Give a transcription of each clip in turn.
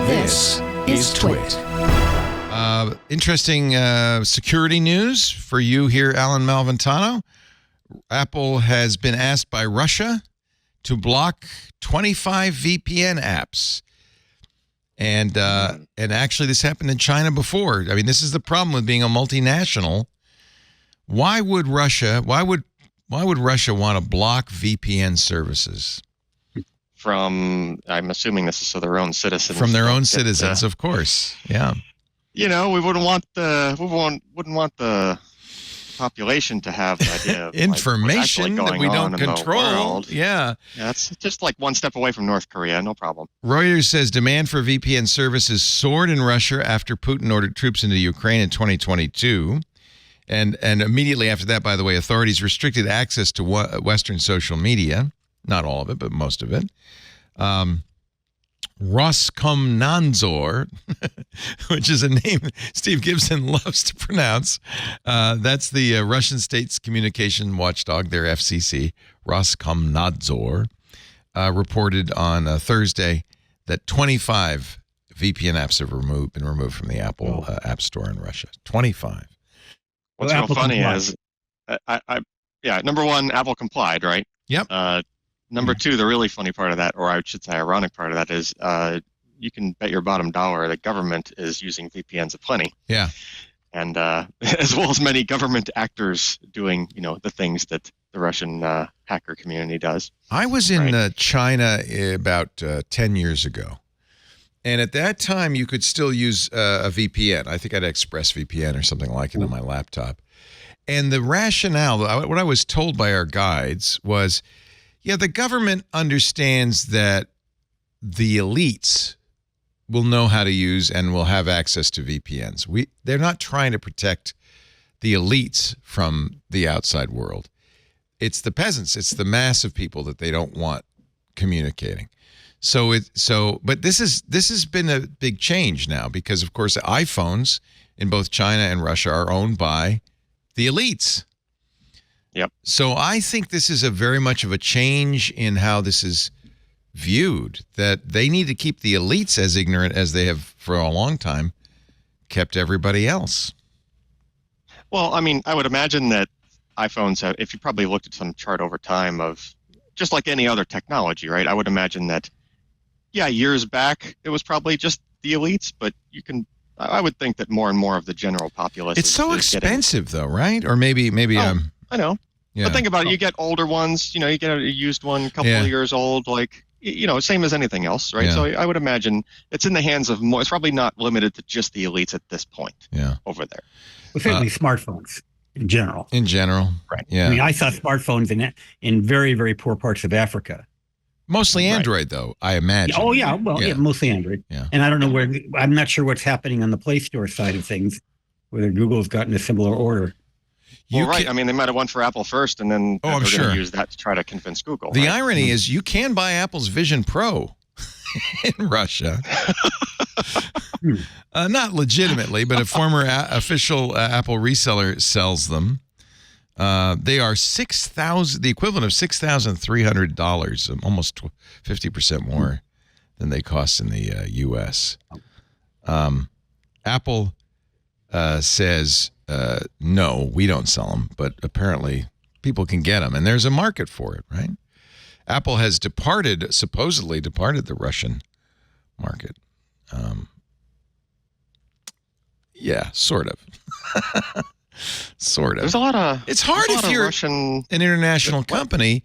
This is TWiT. Interesting security news for you here, Allyn Malventano. Apple has been asked by Russia to block 25 VPN apps. And actually this happened in China before. I mean, this is the problem with being a multinational. Why would Russia want to block VPN services? I'm assuming this is so their own citizens. From their own citizens, of course. Yeah. You know, we wouldn't want the population to have the idea of information that we don't control. Yeah, it's just like one step away from North Korea. No problem. Reuters says demand for VPN services soared in Russia after Putin ordered troops into Ukraine in 2022. And immediately after that, by the way, authorities restricted access to Western social media. Not all of it, but most of it. Roskomnadzor, which is a name Steve Gibson loves to pronounce. That's the Russian state's communication watchdog, their FCC. Roskomnadzor reported on Thursday that 25 VPN apps have been removed from the Apple App Store in Russia. 25. What's real funny is, number one, Apple complied, right? Yep. Number two, the really funny part of that, or I should say ironic part of that, is you can bet your bottom dollar the government is using VPNs aplenty. Yeah. And as well as many government actors doing, the things that the Russian hacker community does. I was in China about 10 years ago. And at that time, you could still use a VPN. I think I had ExpressVPN or something like it on my laptop. And the rationale, what I was told by our guides was, yeah, the government understands that the elites will know how to use and will have access to VPNs. They're not trying to protect the elites from the outside world. It's the peasants. It's the mass of people that they don't want communicating. But this has been a big change now because, of course, iPhones in both China and Russia are owned by the elites. Yep. So I think this is a very much of a change in how this is viewed, that they need to keep the elites as ignorant as they have for a long time kept everybody else. Well, I mean, I would imagine that iPhones have, if you probably looked at some chart over time of just like any other technology, right? I would imagine that, years back, it was probably just the elites, but I would think that more and more of the general populace. It's so expensive though, right? Or maybe I know. Yeah. But think about it. You get older ones, you get a used one, a couple of years old, same as anything else, right? Yeah. So I would imagine it's in the hands of more. It's probably not limited to just the elites at this point over there. Well, certainly smartphones in general. Right. Yeah. I mean, I saw smartphones in very, very poor parts of Africa. Mostly Android, though, I imagine. Oh, yeah. Well, mostly Android. Yeah. And I don't know I'm not sure what's happening on the Play Store side of things, whether Google's gotten a similar order. Well, right. I mean, they might have went for Apple first, and then they're going to use that to try to convince Google. The irony is you can buy Apple's Vision Pro in Russia. Not legitimately, but a former official Apple reseller sells them. They are the equivalent of $6,300, almost 50% more than they cost in the U.S. Apple says, no, we don't sell them, but apparently people can get them, and there's a market for it, right? Apple has supposedly departed the Russian market. Sort of. Sort of. There's a lot of. It's hard if you're an international company.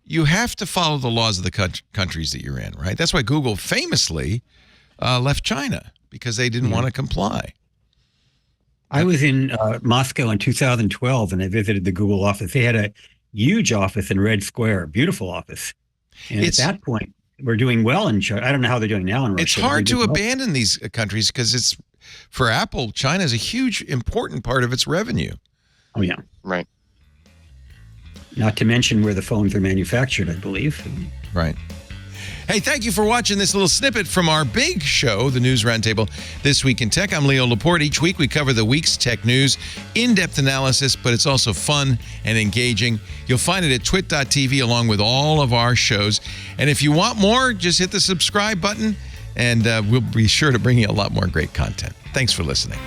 You have to follow the laws of the countries that you're in, right? That's why Google famously left China, because they didn't want to comply. I was in Moscow in 2012, and I visited the Google office. They had a huge office in Red Square, beautiful office. And at that point, we're doing well in China. I don't know how they're doing now in Russia. It's hard to abandon these countries because for Apple, China is a huge, important part of its revenue. Oh, yeah. Right. Not to mention where the phones are manufactured, I believe. Right. Hey, thank you for watching this little snippet from our big show, the News Roundtable, This Week in Tech. I'm Leo Laporte. Each week we cover the week's tech news, in-depth analysis, but it's also fun and engaging. You'll find it at twit.tv along with all of our shows. And if you want more, just hit the subscribe button And we'll be sure to bring you a lot more great content. Thanks for listening.